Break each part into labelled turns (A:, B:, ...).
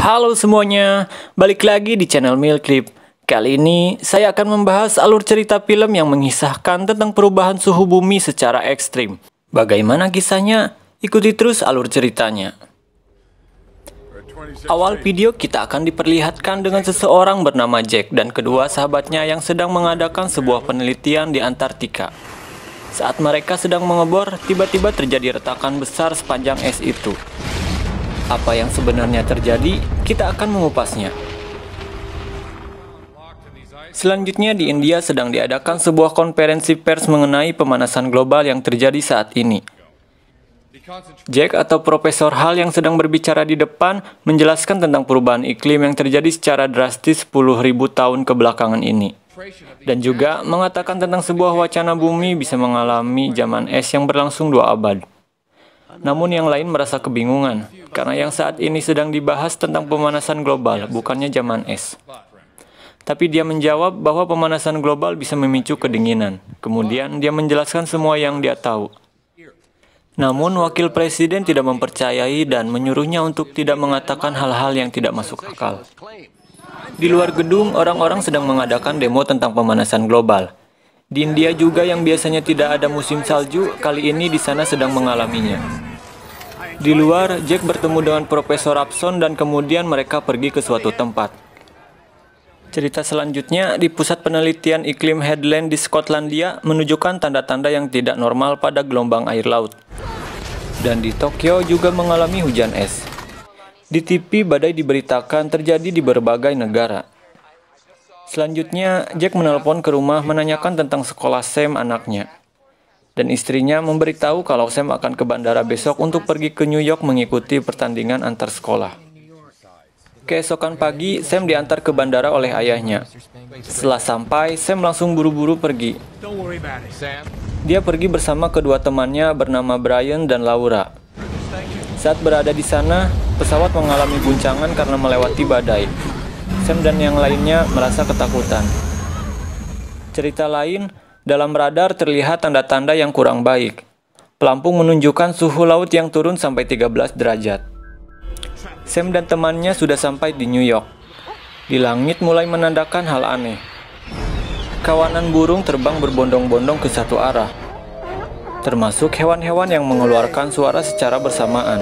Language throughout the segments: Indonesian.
A: Halo semuanya, balik lagi di channel Milclip. Kali ini saya akan membahas alur cerita film yang mengisahkan tentang perubahan suhu bumi secara ekstrim. Bagaimana kisahnya? Ikuti terus alur ceritanya. Awal video kita akan diperlihatkan dengan seseorang bernama Jack dan kedua sahabatnya yang sedang mengadakan sebuah penelitian di Antartika. Saat mereka sedang mengebor, tiba-tiba terjadi retakan besar sepanjang es itu. Apa yang sebenarnya terjadi, kita akan mengupasnya. Selanjutnya di India sedang diadakan sebuah konferensi pers mengenai pemanasan global yang terjadi saat ini. Jack atau Profesor Hal yang sedang berbicara di depan menjelaskan tentang perubahan iklim yang terjadi secara drastis 10.000 tahun kebelakangan ini. Dan juga mengatakan tentang sebuah wacana bumi bisa mengalami zaman es yang berlangsung 2 abad. Namun yang lain merasa kebingungan, karena yang saat ini sedang dibahas tentang pemanasan global, bukannya zaman es. Tapi dia menjawab bahwa pemanasan global bisa memicu kedinginan. Kemudian dia menjelaskan semua yang dia tahu. Namun wakil presiden tidak mempercayai dan menyuruhnya untuk tidak mengatakan hal-hal yang tidak masuk akal. Di luar gedung, orang-orang sedang mengadakan demo tentang pemanasan global. Di India juga yang biasanya tidak ada musim salju, kali ini di sana sedang mengalaminya. Di luar, Jack bertemu dengan Profesor Upson dan kemudian mereka pergi ke suatu tempat. Cerita selanjutnya, di pusat penelitian iklim Headland di Skotlandia menunjukkan tanda-tanda yang tidak normal pada gelombang air laut. Dan di Tokyo juga mengalami hujan es. Di TV, badai diberitakan terjadi di berbagai negara. Selanjutnya, Jack menelpon ke rumah menanyakan tentang sekolah Sam anaknya. Dan istrinya memberitahu kalau Sam akan ke bandara besok untuk pergi ke New York mengikuti pertandingan antar sekolah. Keesokan pagi, Sam diantar ke bandara oleh ayahnya. Setelah sampai, Sam langsung buru-buru pergi. Dia pergi bersama kedua temannya bernama Brian dan Laura. Saat berada di sana, pesawat mengalami guncangan karena melewati badai. Sam dan yang lainnya merasa ketakutan. Cerita lain, dalam radar terlihat tanda-tanda yang kurang baik. Pelampung menunjukkan suhu laut yang turun sampai 13 derajat. Sam dan temannya sudah sampai di New York. Di langit mulai menandakan hal aneh. Kawanan burung terbang berbondong-bondong ke satu arah, termasuk hewan-hewan yang mengeluarkan suara secara bersamaan.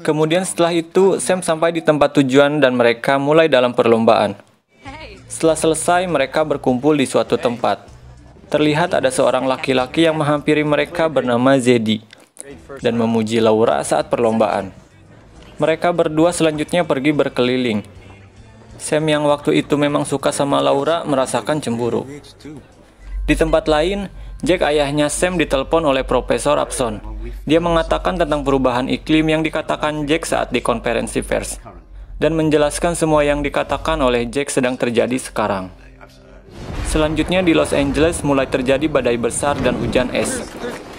A: Kemudian setelah itu, Sam sampai di tempat tujuan dan mereka mulai dalam perlombaan. Setelah selesai, mereka berkumpul di suatu tempat. Terlihat ada seorang laki-laki yang menghampiri mereka bernama Zeddy dan memuji Laura saat perlombaan. Mereka berdua selanjutnya pergi berkeliling. Sam yang waktu itu memang suka sama Laura merasakan cemburu. Di tempat lain, Jack ayahnya Sam ditelepon oleh Profesor Upson. Dia mengatakan tentang perubahan iklim yang dikatakan Jack saat di konferensi pers. Dan menjelaskan semua yang dikatakan oleh Jack sedang terjadi sekarang. Selanjutnya di Los Angeles mulai terjadi badai besar dan hujan es,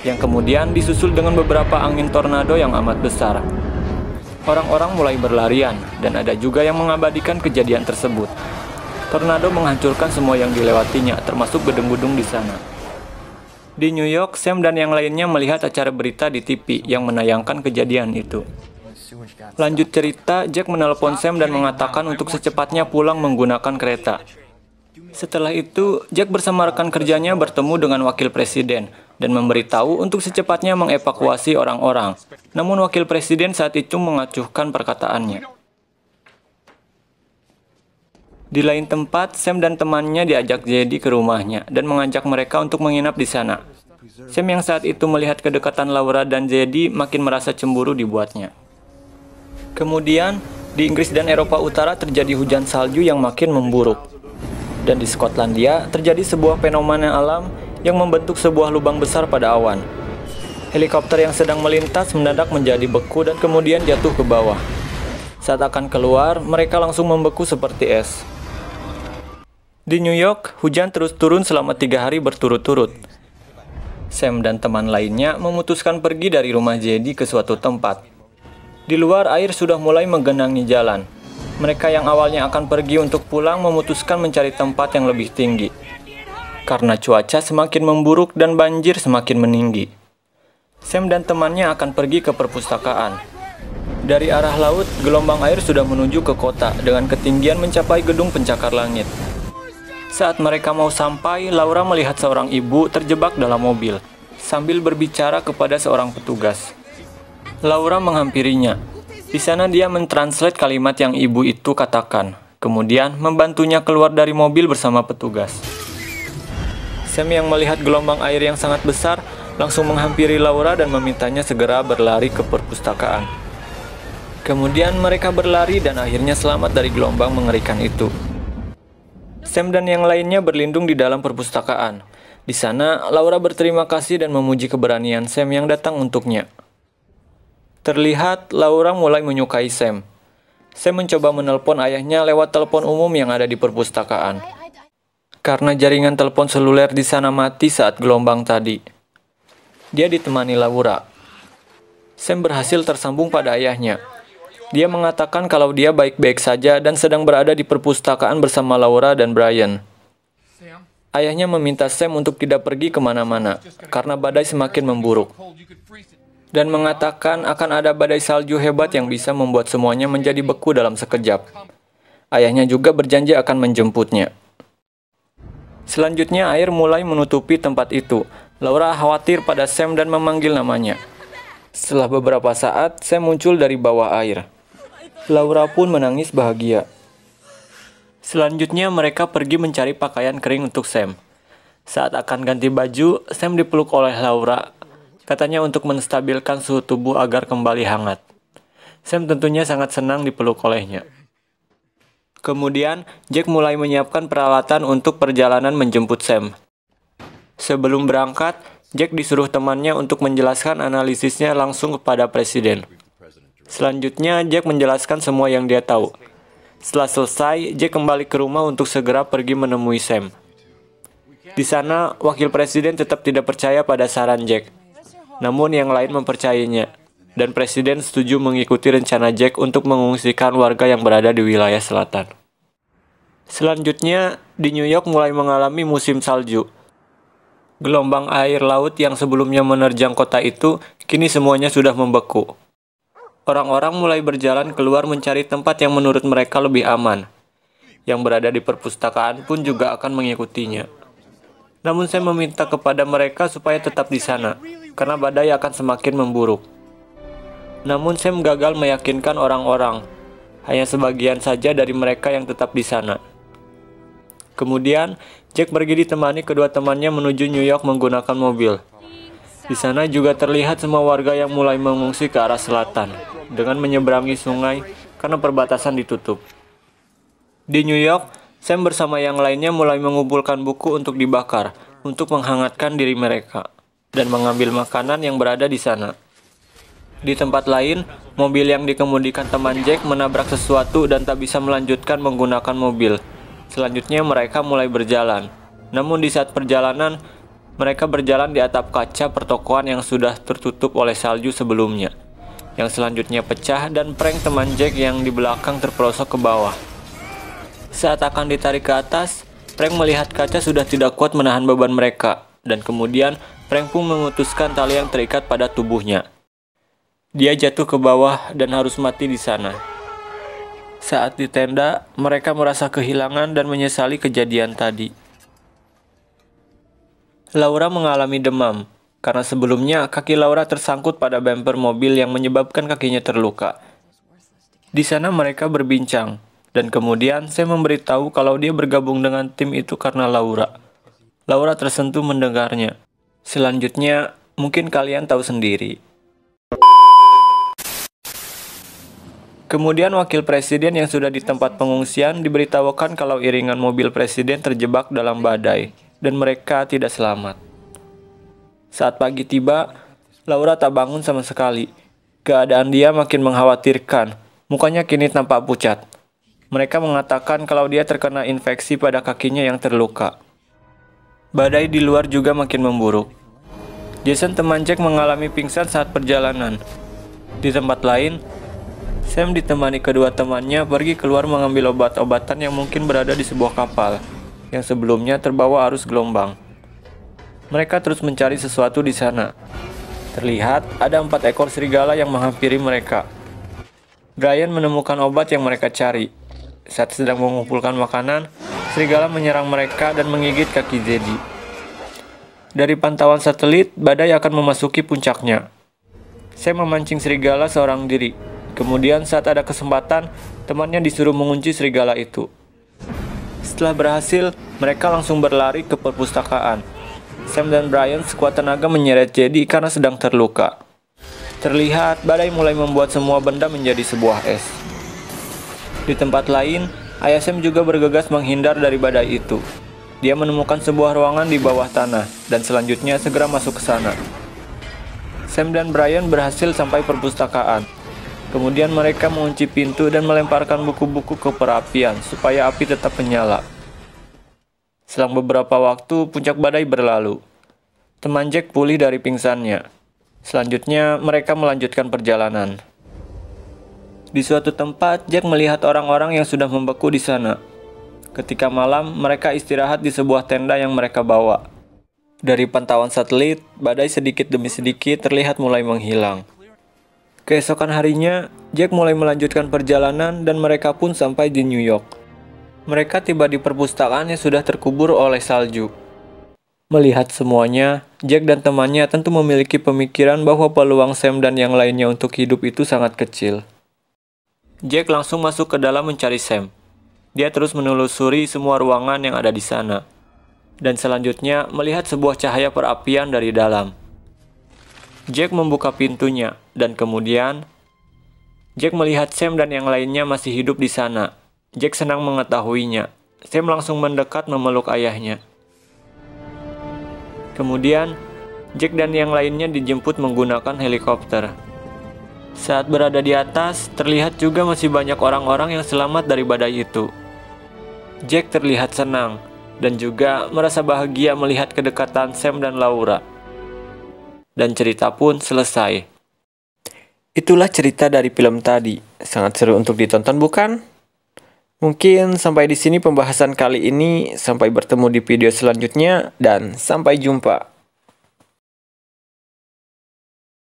A: yang kemudian disusul dengan beberapa angin tornado yang amat besar. Orang-orang mulai berlarian, dan ada juga yang mengabadikan kejadian tersebut. Tornado menghancurkan semua yang dilewatinya, termasuk gedung-gedung di sana. Di New York, Sam dan yang lainnya melihat acara berita di TV yang menayangkan kejadian itu. Lanjut cerita, Jack menelpon Sam dan mengatakan untuk secepatnya pulang menggunakan kereta. Setelah itu, Jack bersama rekan kerjanya bertemu dengan wakil presiden dan memberitahu untuk secepatnya mengevakuasi orang-orang. Namun wakil presiden saat itu mengacuhkan perkataannya. Di lain tempat, Sam dan temannya diajak Zeddy ke rumahnya dan mengajak mereka untuk menginap di sana. Sam yang saat itu melihat kedekatan Laura dan Zeddy makin merasa cemburu dibuatnya. Kemudian, di Inggris dan Eropa Utara terjadi hujan salju yang makin memburuk. Dan di Skotlandia terjadi sebuah fenomena alam yang membentuk sebuah lubang besar pada awan. Helikopter yang sedang melintas mendadak menjadi beku dan kemudian jatuh ke bawah. Saat akan keluar, mereka langsung membeku seperti es. Di New York, hujan terus turun selama 3 hari berturut-turut. Sam dan teman lainnya memutuskan pergi dari rumah Zeddy ke suatu tempat. Di luar, air sudah mulai menggenangi jalan. Mereka yang awalnya akan pergi untuk pulang memutuskan mencari tempat yang lebih tinggi. Karena cuaca semakin memburuk dan banjir semakin meninggi. Sam dan temannya akan pergi ke perpustakaan. Dari arah laut, gelombang air sudah menuju ke kota dengan ketinggian mencapai gedung pencakar langit. Saat mereka mau sampai, Laura melihat seorang ibu terjebak dalam mobil, sambil berbicara kepada seorang petugas. Laura menghampirinya. Di sana dia mentranslate kalimat yang ibu itu katakan, kemudian membantunya keluar dari mobil bersama petugas. Sam yang melihat gelombang air yang sangat besar, langsung menghampiri Laura dan memintanya segera berlari ke perpustakaan. Kemudian mereka berlari dan akhirnya selamat dari gelombang mengerikan itu. Sam dan yang lainnya berlindung di dalam perpustakaan. Di sana, Laura berterima kasih dan memuji keberanian Sam yang datang untuknya. Terlihat, Laura mulai menyukai Sam. Sam mencoba menelpon ayahnya lewat telepon umum yang ada di perpustakaan. Karena jaringan telepon seluler di sana mati saat gelombang tadi. Dia ditemani Laura. Sam berhasil tersambung pada ayahnya. Dia mengatakan kalau dia baik-baik saja dan sedang berada di perpustakaan bersama Laura dan Brian. Ayahnya meminta Sam untuk tidak pergi kemana-mana, karena badai semakin memburuk. Dan mengatakan akan ada badai salju hebat yang bisa membuat semuanya menjadi beku dalam sekejap. Ayahnya juga berjanji akan menjemputnya. Selanjutnya air mulai menutupi tempat itu. Laura khawatir pada Sam dan memanggil namanya. Setelah beberapa saat, Sam muncul dari bawah air. Laura pun menangis bahagia. Selanjutnya mereka pergi mencari pakaian kering untuk Sam. Saat akan ganti baju, Sam dipeluk oleh Laura. Katanya untuk menstabilkan suhu tubuh agar kembali hangat. Sam tentunya sangat senang dipeluk olehnya. Kemudian, Jack mulai menyiapkan peralatan untuk perjalanan menjemput Sam. Sebelum berangkat, Jack disuruh temannya untuk menjelaskan analisisnya langsung kepada Presiden. Selanjutnya, Jack menjelaskan semua yang dia tahu. Setelah selesai, Jack kembali ke rumah untuk segera pergi menemui Sam. Di sana, wakil presiden tetap tidak percaya pada saran Jack. Namun yang lain mempercayainya, dan presiden setuju mengikuti rencana Jack untuk mengungsikan warga yang berada di wilayah selatan. Selanjutnya, di New York mulai mengalami musim salju. Gelombang air laut yang sebelumnya menerjang kota itu, kini semuanya sudah membeku. Orang-orang mulai berjalan keluar mencari tempat yang menurut mereka lebih aman. Yang berada di perpustakaan pun juga akan mengikutinya. Namun saya meminta kepada mereka supaya tetap di sana, karena badai akan semakin memburuk. Namun Sam gagal meyakinkan orang-orang. Hanya sebagian saja dari mereka yang tetap di sana. Kemudian, Jack pergi ditemani kedua temannya menuju New York menggunakan mobil. Di sana juga terlihat semua warga yang mulai mengungsi ke arah selatan, dengan menyeberangi sungai karena perbatasan ditutup. Di New York, Sam bersama yang lainnya mulai mengumpulkan buku untuk dibakar, untuk menghangatkan diri mereka, dan mengambil makanan yang berada di sana. Di tempat lain, mobil yang dikemudikan teman Jack menabrak sesuatu dan tak bisa melanjutkan menggunakan mobil. Selanjutnya mereka mulai berjalan. Namun di saat perjalanan, mereka berjalan di atap kaca pertokoan yang sudah tertutup oleh salju sebelumnya, yang selanjutnya pecah dan prank teman Jack yang di belakang terperosok ke bawah. Saat akan ditarik ke atas, Frank melihat kaca sudah tidak kuat menahan beban mereka, dan kemudian Frank pun memutuskan tali yang terikat pada tubuhnya. Dia jatuh ke bawah dan harus mati di sana. Saat di tenda, mereka merasa kehilangan dan menyesali kejadian tadi. Laura mengalami demam, karena sebelumnya kaki Laura tersangkut pada bumper mobil yang menyebabkan kakinya terluka. Di sana mereka berbincang, dan kemudian saya memberitahu kalau dia bergabung dengan tim itu karena Laura. Laura tersentuh mendengarnya. Selanjutnya, mungkin kalian tahu sendiri. Kemudian wakil presiden yang sudah di tempat pengungsian diberitahukan kalau iringan mobil presiden terjebak dalam badai, dan mereka tidak selamat. Saat pagi tiba, Laura tak bangun sama sekali. Keadaan dia makin mengkhawatirkan. Mukanya kini tampak pucat. Mereka mengatakan kalau dia terkena infeksi pada kakinya yang terluka. Badai di luar juga makin memburuk. Jason teman Jack mengalami pingsan saat perjalanan. Di tempat lain, Sam ditemani kedua temannya pergi keluar mengambil obat-obatan yang mungkin berada di sebuah kapal yang sebelumnya terbawa arus gelombang. Mereka terus mencari sesuatu di sana. Terlihat ada 4 ekor serigala yang menghampiri mereka. Brian menemukan obat yang mereka cari. Saat sedang mengumpulkan makanan, serigala menyerang mereka dan menggigit kaki Zeddy. Dari pantauan satelit, badai akan memasuki puncaknya. Sam memancing serigala seorang diri. Kemudian saat ada kesempatan, temannya disuruh mengunci serigala itu. Setelah berhasil, mereka langsung berlari ke perpustakaan. Sam dan Brian sekuat tenaga menyeret Zeddy karena sedang terluka. Terlihat, badai mulai membuat semua benda menjadi sebuah es. Di tempat lain, ayah Sam juga bergegas menghindar dari badai itu. Dia menemukan sebuah ruangan di bawah tanah, dan selanjutnya segera masuk ke sana. Sam dan Brian berhasil sampai perpustakaan. Kemudian mereka mengunci pintu dan melemparkan buku-buku ke perapian, supaya api tetap menyala. Selang beberapa waktu, puncak badai berlalu. Teman Jack pulih dari pingsannya. Selanjutnya, mereka melanjutkan perjalanan. Di suatu tempat, Jack melihat orang-orang yang sudah membeku di sana. Ketika malam, mereka istirahat di sebuah tenda yang mereka bawa. Dari pantauan satelit, badai sedikit demi sedikit terlihat mulai menghilang. Keesokan harinya, Jack mulai melanjutkan perjalanan dan mereka pun sampai di New York. Mereka tiba di perpustakaan yang sudah terkubur oleh salju. Melihat semuanya, Jack dan temannya tentu memiliki pemikiran bahwa peluang Sam dan yang lainnya untuk hidup itu sangat kecil. Jack langsung masuk ke dalam mencari Sam. Dia terus menelusuri semua ruangan yang ada di sana. Dan selanjutnya melihat sebuah cahaya perapian dari dalam. Jack membuka pintunya, dan kemudian Jack melihat Sam dan yang lainnya masih hidup di sana. Jack senang mengetahuinya. Sam langsung mendekat memeluk ayahnya. Kemudian, Jack dan yang lainnya dijemput menggunakan helikopter. Saat berada di atas, terlihat juga masih banyak orang-orang yang selamat dari badai itu. Jack terlihat senang, dan juga merasa bahagia melihat kedekatan Sam dan Laura. Dan cerita pun selesai. Itulah cerita dari film tadi. Sangat seru untuk ditonton, bukan? Mungkin sampai di sini pembahasan kali ini. Sampai bertemu di video selanjutnya, dan sampai jumpa.